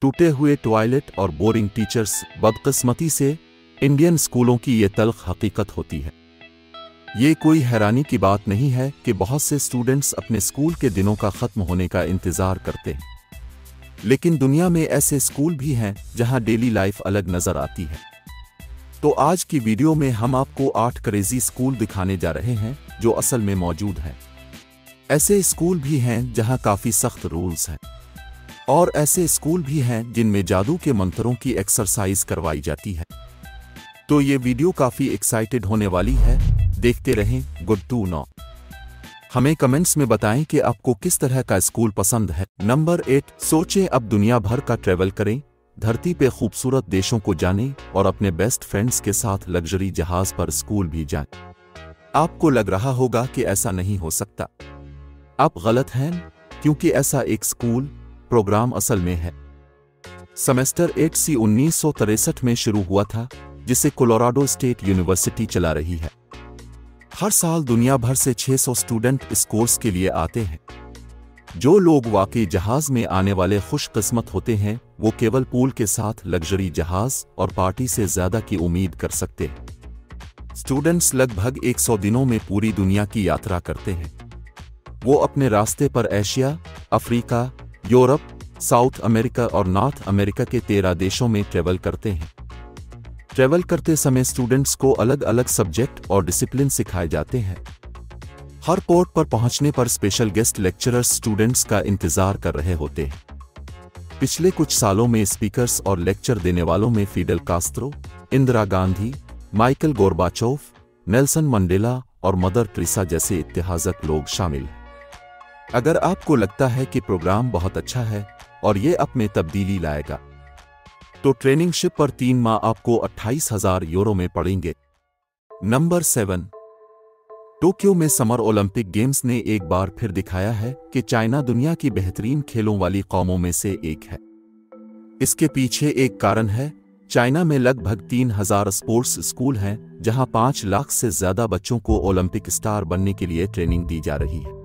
टूटे हुए टॉयलेट और बोरिंग टीचर्स, बदकिस्मती से इंडियन स्कूलों की ये तल्ख हकीकत होती है। ये कोई हैरानी की बात नहीं है कि बहुत से स्टूडेंट्स अपने स्कूल के दिनों का ख़त्म होने का इंतज़ार करते हैं, लेकिन दुनिया में ऐसे स्कूल भी हैं जहां डेली लाइफ अलग नज़र आती है। तो आज की वीडियो में हम आपको 8 क्रेजी स्कूल दिखाने जा रहे हैं जो असल में मौजूद हैं। ऐसे स्कूल भी हैं जहां काफ़ी सख्त रूल्स हैं, और ऐसे स्कूल भी हैं जिनमें जादू के मंत्रों की एक्सरसाइज करवाई जाती है। तो ये वीडियो काफ़ी एक्साइटेड होने वाली है, देखते रहें। Good to know. हमें कमेंट्स में बताएं कि आपको किस तरह का स्कूल पसंद है। नंबर 8, सोचें अब दुनिया भर का ट्रैवल करें, धरती पे खूबसूरत देशों को जानें और अपने बेस्ट फ्रेंड्स के साथ लग्जरी जहाज पर स्कूल भी जाएं। आपको लग रहा होगा कि ऐसा नहीं हो सकता। आप गलत हैं, क्योंकि ऐसा एक स्कूल प्रोग्राम असल में है। सेमेस्टर 8C 1963 में शुरू हुआ था, जिसे कोलोराडो स्टेट यूनिवर्सिटी चला रही है। हर साल दुनिया भर से 600 स्टूडेंट इस कोर्स के लिए आते हैं। जो लोग वाकई जहाज में आने वाले खुशकिस्मत होते हैं, वो केवल पूल के साथ लग्जरी जहाज और पार्टी से ज्यादा की उम्मीद कर सकते हैं। स्टूडेंट्स लगभग 100 दिनों में पूरी दुनिया की यात्रा करते हैं। वो अपने रास्ते पर Asia, Africa, Europe, south America और नॉर्थ अमेरिका के 13 देशों में ट्रैवल करते हैं। ट्रैवल करते समय स्टूडेंट्स को अलग अलग सब्जेक्ट और डिसिप्लिन सिखाए जाते हैं। हर पोर्ट पर पहुंचने पर स्पेशल गेस्ट लेक्चरर्स स्टूडेंट्स का इंतजार कर रहे होते हैं। पिछले कुछ सालों में स्पीकर्स और लेक्चर देने वालों में Fidel Castro, Indira Gandhi, Michael Gorbachev, Nelson Mandela और मदर टेरेसा जैसे इतिहासक लोग शामिल हैं। अगर आपको लगता है कि प्रोग्राम बहुत अच्छा है और ये अब में तब्दीली लाएगा, तो ट्रेनिंग शिप पर 3 माह आपको 28,000 यूरो में पड़ेंगे। नंबर 7, टोक्यो में समर ओलंपिक गेम्स ने एक बार फिर दिखाया है कि चाइना दुनिया की बेहतरीन खेलों वाली कौमों में से एक है। इसके पीछे एक कारण है। चाइना में लगभग 3,000 स्पोर्ट्स स्कूल हैं, जहां 5 लाख से ज्यादा बच्चों को ओलंपिक स्टार बनने के लिए ट्रेनिंग दी जा रही है।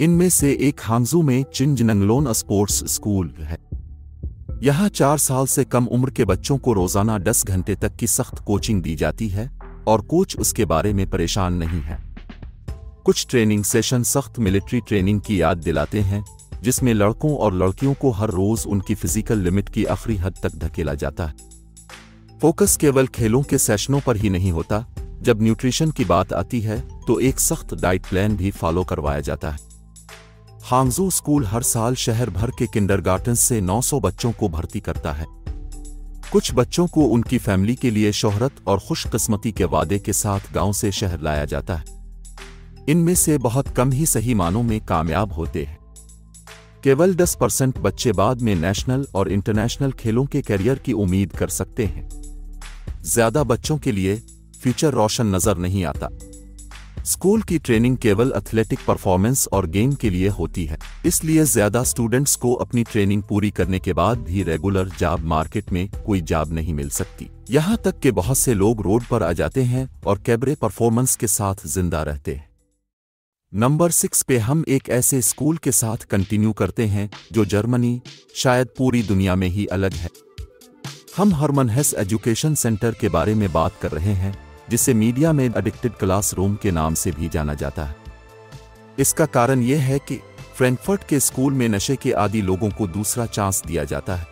इनमें से एक हांगजू में चिंगजिनंगलोन स्पोर्ट्स स्कूल है। यहाँ 4 साल से कम उम्र के बच्चों को रोजाना 10 घंटे तक की सख्त कोचिंग दी जाती है और कोच उसके बारे में परेशान नहीं है। कुछ ट्रेनिंग सेशन सख्त मिलिट्री ट्रेनिंग की याद दिलाते हैं, जिसमें लड़कों और लड़कियों को हर रोज उनकी फिजिकल लिमिट की आखिरी हद तक धकेला जाता है। फोकस केवल खेलों के सेशनों पर ही नहीं होता। जब न्यूट्रिशन की बात आती है तो एक सख्त डाइट प्लान भी फॉलो करवाया जाता है। हांगजू स्कूल हर साल शहर भर के किंडरगार्टन से 900 बच्चों को भर्ती करता है। कुछ बच्चों को उनकी फैमिली के लिए शोहरत और खुशकिस्मती के वादे के साथ गांव से शहर लाया जाता है। इनमें से बहुत कम ही सही मानों में कामयाब होते हैं। केवल 10% बच्चे बाद में नेशनल और इंटरनेशनल खेलों के करियर की उम्मीद कर सकते हैं। ज्यादा बच्चों के लिए फ्यूचर रोशन नजर नहीं आता। स्कूल की ट्रेनिंग केवल एथलेटिक परफॉर्मेंस और गेम के लिए होती है, इसलिए ज्यादा स्टूडेंट्स को अपनी ट्रेनिंग पूरी करने के बाद भी रेगुलर जॉब मार्केट में कोई जॉब नहीं मिल सकती। यहाँ तक कि बहुत से लोग रोड पर आ जाते हैं और कैबरे परफॉर्मेंस के साथ जिंदा रहते हैं। नंबर 6 पे हम एक ऐसे स्कूल के साथ कंटिन्यू करते हैं जो जर्मनी, शायद पूरी दुनिया में ही अलग है। हम हरमन हेस एजुकेशन सेंटर के बारे में बात कर रहे हैं, जिसे मीडिया में एडिक्टेड क्लासरूम के नाम से भी जाना जाता है। इसका कारण यह है कि फ्रैंकफर्ट के स्कूल में नशे के आदी लोगों को दूसरा चांस दिया जाता है।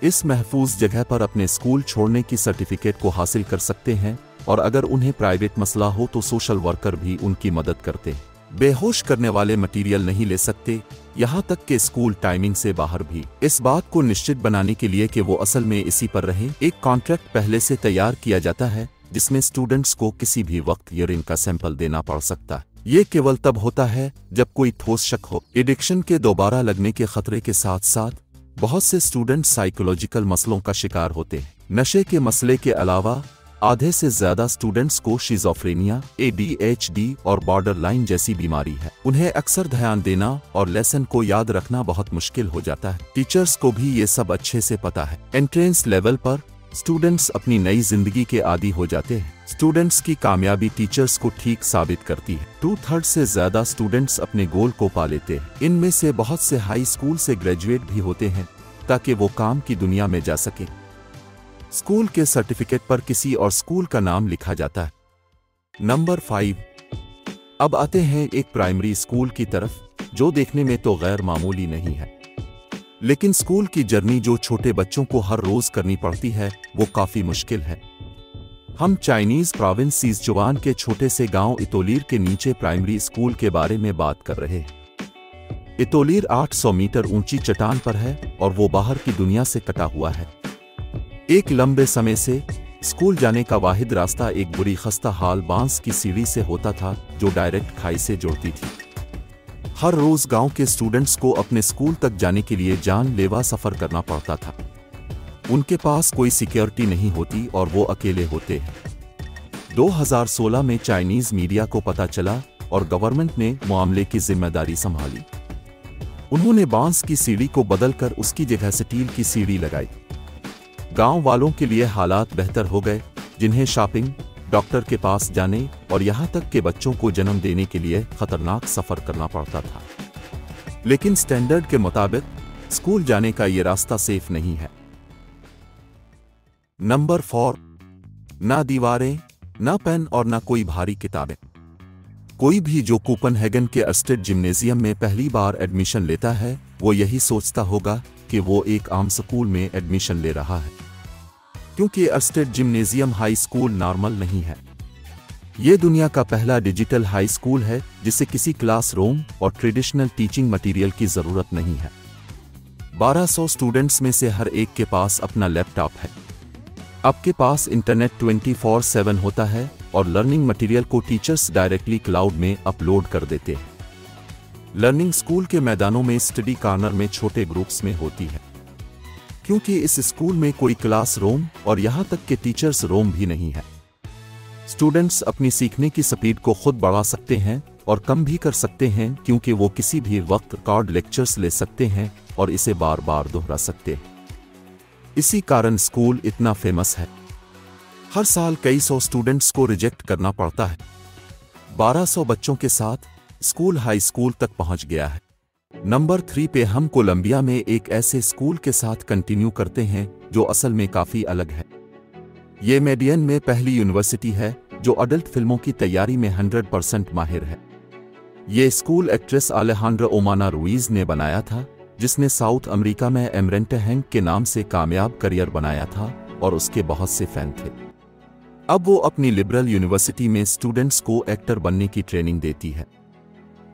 इस महफूज जगह पर अपने स्कूल छोड़ने की सर्टिफिकेट को हासिल कर सकते हैं, और अगर उन्हें प्राइवेट मसला हो तो सोशल वर्कर भी उनकी मदद करते हैं। बेहोश करने वाले मटेरियल नहीं ले सकते, यहाँ तक कि स्कूल टाइमिंग से बाहर भी। इस बात को निश्चित बनाने के लिए कि वो असल में इसी पर रहें, एक कॉन्ट्रैक्ट पहले से तैयार किया जाता है, जिसमें स्टूडेंट्स को किसी भी वक्त यूरिन का सैंपल देना पड़ सकता है। ये केवल तब होता है जब कोई ठोस शक हो। एडिक्शन के दोबारा लगने के खतरे के साथ साथ बहुत से स्टूडेंट साइकोलॉजिकल मसलों का शिकार होते हैं। नशे के मसले के अलावा आधे से ज्यादा स्टूडेंट्स को शिज़ोफ्रेनिया, ADHD और बॉर्डरलाइन जैसी बीमारी है। उन्हें अक्सर ध्यान देना और लेसन को याद रखना बहुत मुश्किल हो जाता है। टीचर्स को भी ये सब अच्छे से पता है। एंट्रेंस लेवल पर स्टूडेंट्स अपनी नई जिंदगी के आदी हो जाते हैं। स्टूडेंट्स की कामयाबी टीचर्स को ठीक साबित करती है। 2/3 से ज्यादा स्टूडेंट्स अपने गोल को पा लेते हैं। इनमें से बहुत से हाई स्कूल से ग्रेजुएट भी होते हैं, ताकि वो काम की दुनिया में जा सके। स्कूल के सर्टिफिकेट पर किसी और स्कूल का नाम लिखा जाता है। नंबर 5। अब आते हैं एक प्राइमरी स्कूल की तरफ, जो देखने में तो गैर मामूली नहीं है, लेकिन स्कूल की जर्नी जो छोटे बच्चों को हर रोज करनी पड़ती है वो काफी मुश्किल है। हम चाइनीज प्रोविंस सिचुआन के छोटे से गांव इतोलीर के नीचे प्राइमरी स्कूल के बारे में बात कर रहे हैं। इतोलीर 800 मीटर ऊंची चट्टान पर है और वो बाहर की दुनिया से कटा हुआ है। एक लंबे समय से स्कूल जाने का वाहिद रास्ता एक बुरी खस्ता हाल बांस की सीढ़ी से होता था जो डायरेक्ट खाई से जुड़ती थी। हर रोज गांव के स्टूडेंट्स को अपने स्कूल तक जाने के लिए जानलेवा सफर करना पड़ता था। उनके पास कोई सिक्योरिटी नहीं होती और वो अकेले होते हैं। 2016 में चाइनीज मीडिया को पता चला और गवर्नमेंट ने मामले की जिम्मेदारी संभाली। उन्होंने बांस की सीढ़ी को बदलकर उसकी जगह स्टील की सीढ़ी लगाई। गांव वालों के लिए हालात बेहतर हो गए, जिन्हें शॉपिंग, डॉक्टर के पास जाने और यहां तक के बच्चों को जन्म देने के लिए खतरनाक सफर करना पड़ता था। लेकिन स्टैंडर्ड के मुताबिक स्कूल जाने का ये रास्ता सेफ नहीं है। नंबर 4। ना दीवारें, ना पेन और ना कोई भारी किताबें। कोई भी जो कोपनहेगन के अस्टेड जिम्नेजियम में पहली बार एडमिशन लेता है वो यही सोचता होगा कि वो एक आम स्कूल में एडमिशन ले रहा है, क्योंकि अस्टेड जिम्नेजियम हाई स्कूल नॉर्मल नहीं है। ये दुनिया का पहला डिजिटल हाई स्कूल है जिसे किसी क्लासरूम और ट्रेडिशनल टीचिंग मटेरियल की जरूरत नहीं है। 1200 स्टूडेंट्स में से हर एक के पास अपना लैपटॉप है। आपके पास इंटरनेट 24/7 होता है और लर्निंग मटेरियल को टीचर्स डायरेक्टली क्लाउड में अपलोड कर देते हैं। लर्निंग स्कूल के मैदानों में स्टडी कॉर्नर में छोटे ग्रुप्स में होती है, क्योंकि इस स्कूल में कोई क्लासरूम और यहां तक कि टीचर्स रूम भी नहीं है। स्टूडेंट्स अपनी सीखने की स्पीड को खुद बढ़ा सकते हैं और कम भी कर सकते हैं, क्योंकि वो किसी भी वक्त रिकॉर्ड लेक्चर्स ले सकते हैं और इसे बार बार दोहरा सकते हैं। इसी कारण स्कूल इतना फेमस है। हर साल कई सौ स्टूडेंट्स को रिजेक्ट करना पड़ता है। 1200 बच्चों के साथ स्कूल हाई स्कूल तक पहुंच गया है। नंबर 3 पे हम कोलंबिया में एक ऐसे स्कूल के साथ कंटिन्यू करते हैं जो असल में काफी अलग है। ये मेडियन में पहली यूनिवर्सिटी है जो अडल्ट फिल्मों की तैयारी में 100% माहिर है। ये स्कूल एक्ट्रेस अलेहांड्रा ओमाना रुइज ने बनाया था, जिसने साउथ अमेरिका में एमरेंटे हैंक के नाम से कामयाब करियर बनाया था और उसके बहुत से फैन थे। अब वो अपनी लिबरल यूनिवर्सिटी में स्टूडेंट्स को एक्टर बनने की ट्रेनिंग देती है।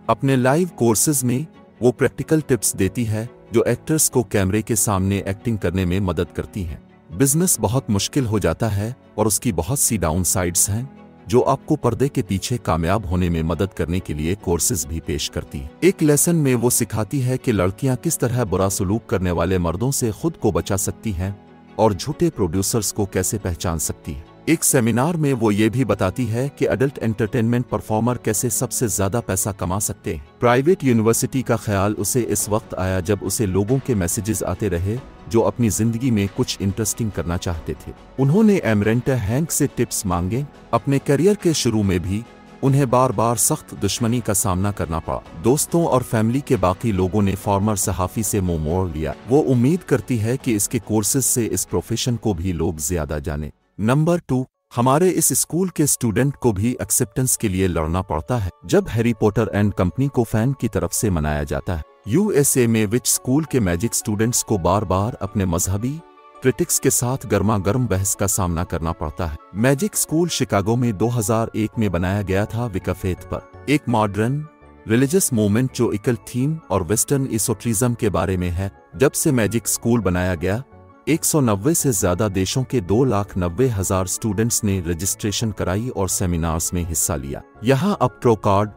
अपने लाइव कोर्सेज में वो प्रैक्टिकल टिप्स देती है जो एक्टर्स को कैमरे के सामने एक्टिंग करने में मदद करती हैं। बिजनेस बहुत मुश्किल हो जाता है और उसकी बहुत सी डाउन साइड्स हैं जो आपको पर्दे के पीछे कामयाब होने में मदद करने के लिए कोर्सेज भी पेश करती हैं। एक लेसन में वो सिखाती है कि लड़कियां किस तरह बुरा सलूक करने वाले मर्दों से खुद को बचा सकती हैं और झूठे प्रोड्यूसर्स को कैसे पहचान सकती हैं। एक सेमिनार में वो ये भी बताती है कि अडल्ट एंटरटेनमेंट परफॉर्मर कैसे सबसे ज्यादा पैसा कमा सकते हैं। प्राइवेट यूनिवर्सिटी का ख्याल उसे इस वक्त आया जब उसे लोगों के मैसेजेस आते रहे जो अपनी जिंदगी में कुछ इंटरेस्टिंग करना चाहते थे। उन्होंने एमरेंटे हैंक से टिप्स मांगे। अपने करियर के शुरू में भी उन्हें बार बार सख्त दुश्मनी का सामना करना पड़ा। दोस्तों और फैमिली के बाकी लोगों ने फॉर्मर सहाफी से मुंह मोड़ लिया। वो उम्मीद करती है कि इसके कोर्सेज से इस प्रोफेशन को भी लोग ज्यादा जाने। नंबर 2, हमारे इस स्कूल के स्टूडेंट को भी एक्सेप्टेंस के लिए लड़ना पड़ता है जब हैरी पॉटर एंड कंपनी को फैन की तरफ से मनाया जाता है। यूएसए में विच स्कूल के मैजिक स्टूडेंट्स को बार बार अपने मजहबी क्रिटिक्स के साथ गर्मा गर्म बहस का सामना करना पड़ता है। मैजिक स्कूल शिकागो में 2001 में बनाया गया था विकाफेथ पर, एक मॉडर्न रिलीजियस मूवमेंट जो इकल थीम और वेस्टर्न एसोट्रिज्म के बारे में है। जब से मैजिक स्कूल बनाया गया 190 से ज्यादा देशों के 2,90,000 स्टूडेंट्स ने रजिस्ट्रेशन कराई और सेमिनार्स में हिस्सा लिया। यहाँ आप ट्रोकार्ड,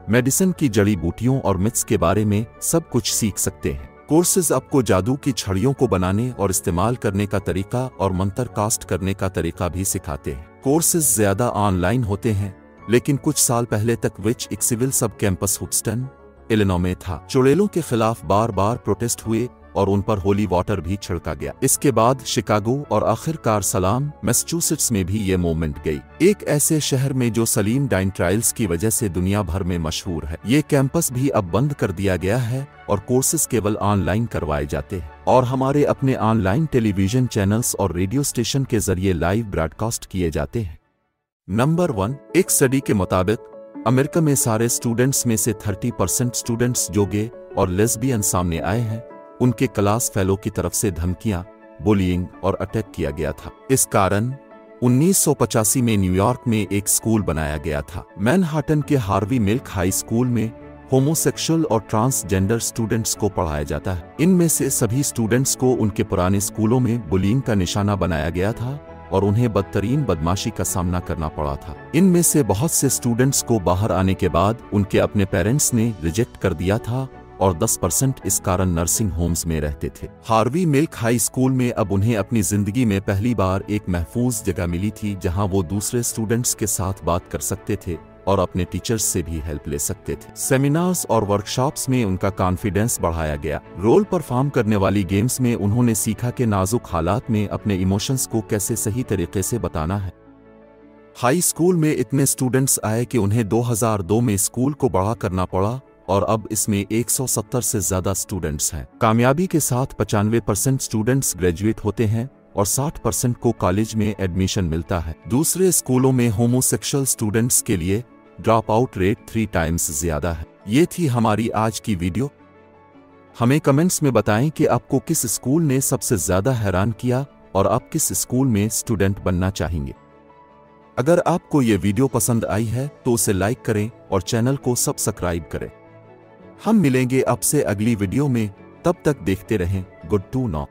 मेडिसिन की जड़ी बूटियों और मिथ्स के बारे में सब कुछ सीख सकते हैं। कोर्सेज आपको जादू की छड़ियों को बनाने और इस्तेमाल करने का तरीका और मंत्र कास्ट करने का तरीका भी सिखाते हैं। कोर्सेज ज्यादा ऑनलाइन होते हैं, लेकिन कुछ साल पहले तक विच एक सिविल सब कैंपस हुस्टन, इलिनॉय में था। चुड़ैलों के खिलाफ बार बार प्रोटेस्ट हुए और उन पर होली वाटर भी छिड़का गया। इसके बाद शिकागो और आखिरकार सलाम मैसाचुसेट्स में भी ये मूवमेंट गई, एक ऐसे शहर में जो सलीम डाइन ट्रायल्स की वजह से दुनिया भर में मशहूर है। ये कैंपस भी अब बंद कर दिया गया है और कोर्सेज केवल ऑनलाइन करवाए जाते हैं और हमारे अपने ऑनलाइन टेलीविजन चैनल्स और रेडियो स्टेशन के जरिए लाइव ब्रॉडकास्ट किए जाते हैं। नंबर 1, एक स्टडी के मुताबिक अमेरिका में सारे स्टूडेंट्स में से 30% स्टूडेंट्स जो गे और लेस्बियन सामने आए हैं, उनके क्लास फेलो की तरफ से धमकियां, बुलिंग और अटैक किया गया था। इस कारण 1985 में न्यूयॉर्क में एक स्कूल बनाया गया था। मैनहाटन के हार्वी मिल्क हाई स्कूल में होमोसेक्सुअल और ट्रांसजेंडर स्टूडेंट्स को पढ़ाया जाता है। इनमें से सभी स्टूडेंट्स को उनके पुराने स्कूलों में बुलिंग का निशाना बनाया गया था और उन्हें बदतरीन बदमाशी का सामना करना पड़ा था। इनमें से बहुत से स्टूडेंट्स को बाहर आने के बाद उनके अपने पेरेंट्स ने रिजेक्ट कर दिया था और 10% इस कारण नर्सिंग होम्स में रहते थे। हार्वी मिल्क हाई स्कूल में अब उन्हें अपनी जिंदगी में पहली बार एक महफूज जगह मिली थी जहां वो दूसरे स्टूडेंट्स के साथ बात कर सकते थे और अपने टीचर्स से भी हेल्प ले सकते थे। सेमिनार्स और वर्कशॉप्स में उनका कॉन्फिडेंस बढ़ाया गया। रोल परफॉर्म करने वाली गेम्स में उन्होंने सीखा कि नाजुक हालात में अपने इमोशंस को कैसे सही तरीके से बताना है। हाई स्कूल में इतने स्टूडेंट्स आए कि उन्हें 2002 में स्कूल को बड़ा करना पड़ा और अब इसमें 170 से ज्यादा स्टूडेंट्स हैं। कामयाबी के साथ 95% स्टूडेंट्स ग्रेजुएट होते हैं और 60% को कॉलेज में एडमिशन मिलता है। दूसरे स्कूलों में होमोसेक्सुअल स्टूडेंट्स के लिए ड्रॉप आउट रेट 3 टाइम्स ज्यादा है। ये थी हमारी आज की वीडियो। हमें कमेंट्स में बताएं कि आपको किस स्कूल ने सबसे ज्यादा हैरान किया और आप किस स्कूल में स्टूडेंट बनना चाहेंगे। अगर आपको ये वीडियो पसंद आई है तो उसे लाइक करें और चैनल को सब्सक्राइब करें। हम मिलेंगे आपसे अगली वीडियो में, तब तक देखते रहें गुड टू नो।